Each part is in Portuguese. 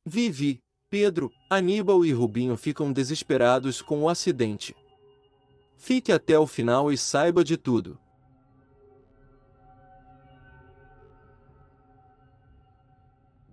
Vivi, Pedro, Aníbal e Rubinho ficam desesperados com o acidente. Fique até o final e saiba de tudo.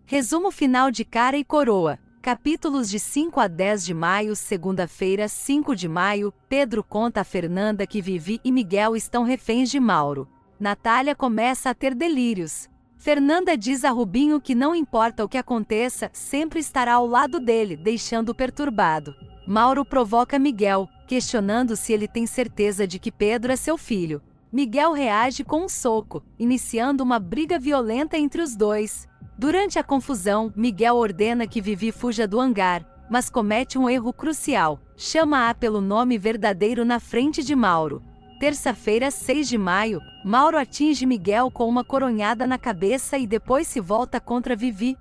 Resumo final de Cara e Coroa. Capítulos de 5 a 10 de maio, segunda-feira, 5 de maio, Pedro conta a Fernanda que Vivi e Miguel estão reféns de Mauro. Natália começa a ter delírios. Fernanda diz a Rubinho que não importa o que aconteça, sempre estará ao lado dele, deixando-o perturbado. Mauro provoca Miguel, questionando se ele tem certeza de que Pedro é seu filho. Miguel reage com um soco, iniciando uma briga violenta entre os dois. Durante a confusão, Miguel ordena que Vivi fuja do hangar, mas comete um erro crucial. Chama-a pelo nome verdadeiro na frente de Mauro. Terça-feira, 6 de maio, Mauro atinge Miguel com uma coronhada na cabeça e depois se volta contra Vivi.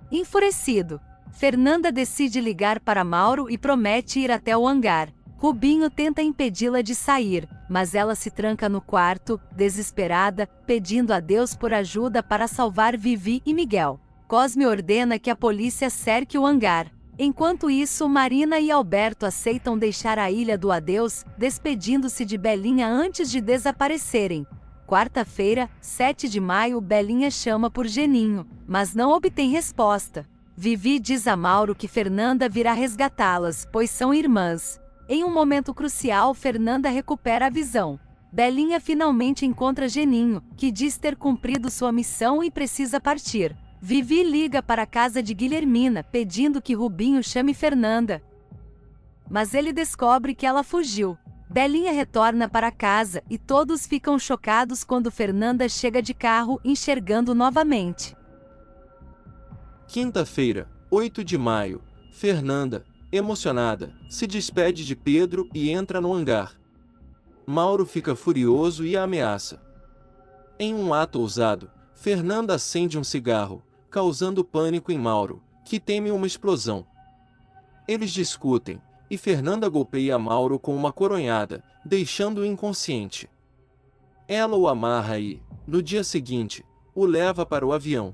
Enfurecido, Fernanda decide ligar para Mauro e promete ir até o hangar. Rubinho tenta impedi-la de sair, mas ela se tranca no quarto, desesperada, pedindo a Deus por ajuda para salvar Vivi e Miguel. Cosme ordena que a polícia cerque o hangar. Enquanto isso, Marina e Alberto aceitam deixar a Ilha do Adeus, despedindo-se de Belinha antes de desaparecerem. Quarta-feira, 7 de maio, Belinha chama por Geninho, mas não obtém resposta. Vivi diz a Mauro que Fernanda virá resgatá-las, pois são irmãs. Em um momento crucial, Fernanda recupera a visão. Belinha finalmente encontra Geninho, que diz ter cumprido sua missão e precisa partir. Vivi liga para a casa de Guilhermina, pedindo que Rubinho chame Fernanda. Mas ele descobre que ela fugiu. Belinha retorna para casa e todos ficam chocados quando Fernanda chega de carro, enxergando novamente. Quinta-feira, 8 de maio, Fernanda, emocionada, se despede de Pedro e entra no hangar. Mauro fica furioso e a ameaça. Em um ato ousado, Fernanda acende um cigarro, causando pânico em Mauro, que teme uma explosão. Eles discutem, e Fernanda golpeia Mauro com uma coronhada, deixando-o inconsciente. Ela o amarra e, no dia seguinte, o leva para o avião.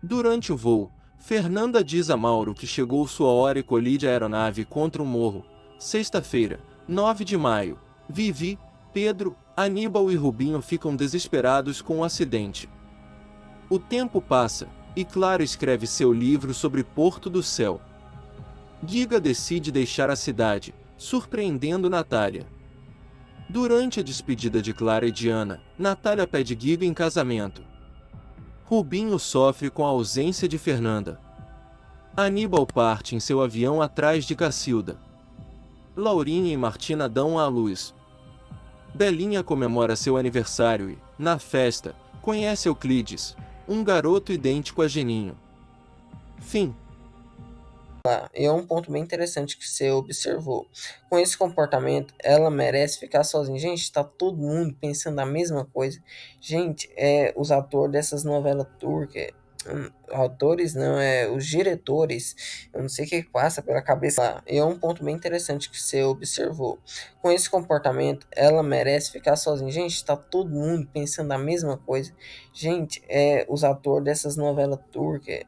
Durante o voo, Fernanda diz a Mauro que chegou sua hora e colide a aeronave contra um morro. Sexta-feira, 9 de maio, Vivi, Pedro, Aníbal e Rubinho ficam desesperados com o acidente. O tempo passa, e Clara escreve seu livro sobre Porto do Céu. Giga decide deixar a cidade, surpreendendo Natália. Durante a despedida de Clara e Diana, Natália pede Giga em casamento. Rubinho sofre com a ausência de Fernanda. Aníbal parte em seu avião atrás de Cacilda. Laurinha e Martina dão à luz. Belinha comemora seu aniversário e, na festa, conhece Euclides, um garoto idêntico a Geninho. Fim. E é um ponto bem interessante que você observou. Com esse comportamento, ela merece ficar sozinha. Gente, tá todo mundo pensando a mesma coisa. Gente, os atores dessas novelas turcas, autores não, os diretores, eu não sei o que passa pela cabeça lá. E é um ponto bem interessante que você observou. Com esse comportamento, ela merece ficar sozinha. Gente, tá todo mundo pensando a mesma coisa. Gente, os atores dessas novelas turcas,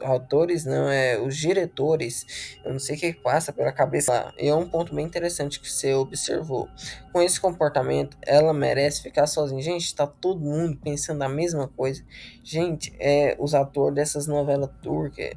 autores não, os diretores, eu não sei o que passa pela cabeça lá. E é um ponto bem interessante que você observou. Com esse comportamento, ela merece ficar sozinha. Gente, tá todo mundo pensando a mesma coisa. Gente, os atores dessas novelas turcas,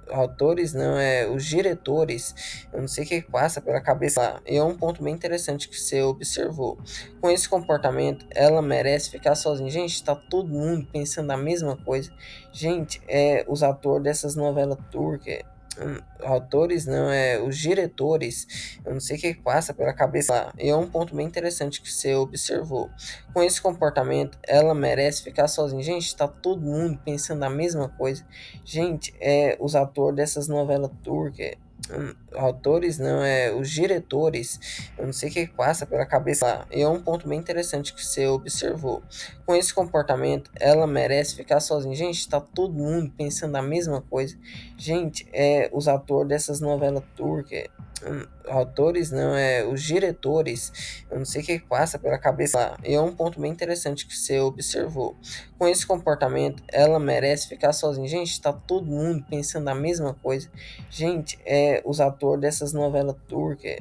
autores não, os diretores, eu não sei o que passa pela cabeça lá. E é um ponto bem interessante que você observou. Com esse comportamento, ela merece ficar sozinha. Gente, tá todo mundo pensando a mesma coisa. Gente, os atores dessas novelas turcas, autores não, os diretores, eu não sei o que passa pela cabeça lá. E é um ponto bem interessante que você observou. Com esse comportamento, ela merece ficar sozinha. Gente, tá todo mundo pensando a mesma coisa. Gente, os atores dessas novelas turcas, autores não, os diretores, eu não sei o que passa pela cabeça lá. E é um ponto bem interessante que você observou. Com esse comportamento, ela merece ficar sozinha. Gente, tá todo mundo pensando a mesma coisa. Gente, os atores dessas novelas turcas, Autores não, os diretores, eu não sei o que passa pela cabeça lá. E é um ponto bem interessante que você observou. Com esse comportamento, ela merece ficar sozinha. Gente, tá todo mundo pensando a mesma coisa. Gente, os atores dessas novelas turcas,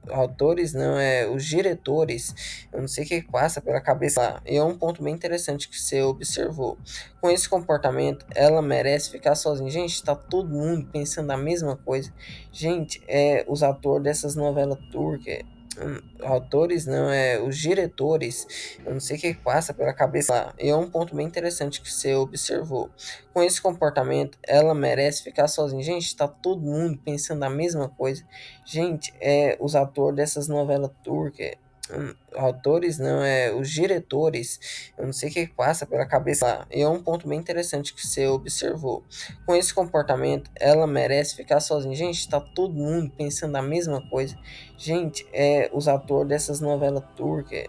autores não, os diretores, eu não sei o que passa pela cabeça lá. E é um ponto bem interessante que você observou. Com esse comportamento, ela merece ficar sozinha. Gente, tá todo mundo pensando a mesma coisa. Gente, os atores dessas novelas turcas, autores não, os diretores, eu não sei o que passa pela cabeça lá. E é um ponto bem interessante que você observou. Com esse comportamento, ela merece ficar sozinha. Gente, tá todo mundo pensando a mesma coisa. Gente, os atores dessas novelas turcas, autores não, os diretores, eu não sei o que passa pela cabeça lá. E é um ponto bem interessante que você observou. Com esse comportamento, ela merece ficar sozinha. Gente, tá todo mundo pensando a mesma coisa. Gente, os atores dessas novelas turcas,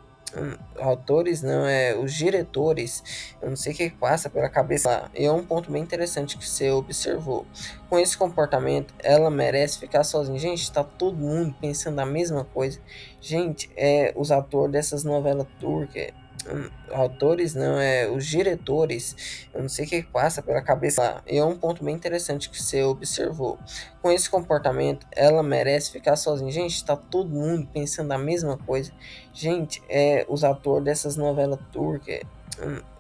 autores não, os diretores, eu não sei o que passa pela cabeça lá. E é um ponto bem interessante que você observou. Com esse comportamento, ela merece ficar sozinha. Gente, tá todo mundo pensando a mesma coisa. Gente, os atores dessas novelas turcas, autores não, os diretores, eu não sei o que passa pela cabeça lá. E é um ponto bem interessante que você observou. Com esse comportamento, ela merece ficar sozinha. Gente, tá todo mundo pensando a mesma coisa. Gente, os atores dessas novelas turcas,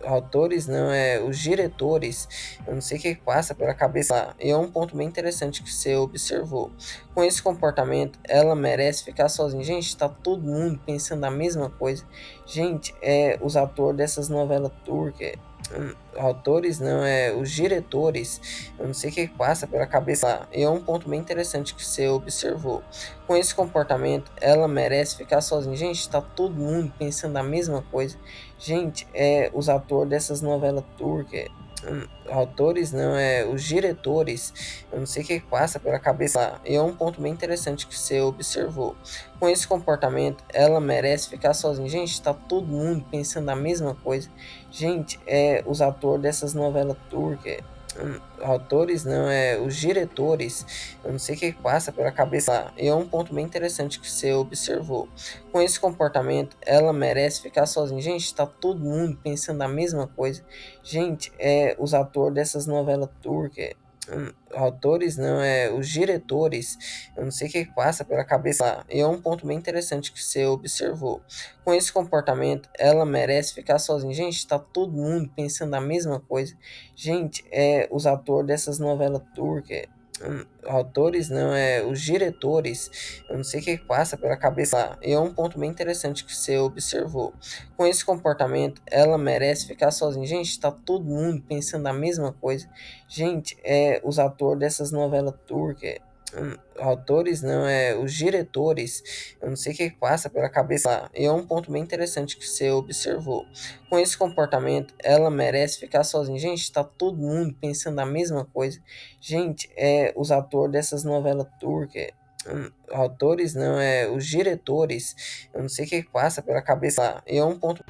autores não, os diretores, eu não sei o que passa pela cabeça lá. E é um ponto bem interessante que você observou. Com esse comportamento, ela merece ficar sozinha. Gente, tá todo mundo pensando a mesma coisa. Gente, os atores dessas novelas turcas, autores não, os diretores, eu não sei o que passa pela cabeça lá. E é um ponto bem interessante que você observou. Com esse comportamento, ela merece ficar sozinha. Gente, tá todo mundo pensando a mesma coisa. Gente, os atores dessas novelas turcas, autores não, os diretores, eu não sei o que passa pela cabeça lá. E é um ponto bem interessante que você observou. Com esse comportamento, ela merece ficar sozinha. Gente, tá todo mundo pensando a mesma coisa. Gente, os atores dessas novelas turcas, autores não, os diretores, eu não sei o que passa pela cabeça lá. E é um ponto bem interessante que você observou. Com esse comportamento, ela merece ficar sozinha. Gente, tá todo mundo pensando a mesma coisa. Gente, os atores dessas novelas turcas, autores não, os diretores, eu não sei o que passa pela cabeça lá. E é um ponto bem interessante que você observou. Com esse comportamento, ela merece ficar sozinha. Gente, tá todo mundo pensando a mesma coisa. Gente, os atores dessas novelas turcas, autores não, os diretores, eu não sei o que passa pela cabeça lá. E é um ponto bem interessante que você observou. Com esse comportamento, ela merece ficar sozinha. Gente, tá todo mundo pensando a mesma coisa. Gente, os atores dessas novelas turcas, autores não, os diretores, eu não sei o que passa pela cabeça lá. E é um ponto bem interessante que você observou. Com esse comportamento, ela merece ficar sozinha. Gente, tá todo mundo pensando a mesma coisa. Gente, os atores dessas novelas turcas, autores não, os diretores, eu não sei o que passa pela cabeça lá. E é um ponto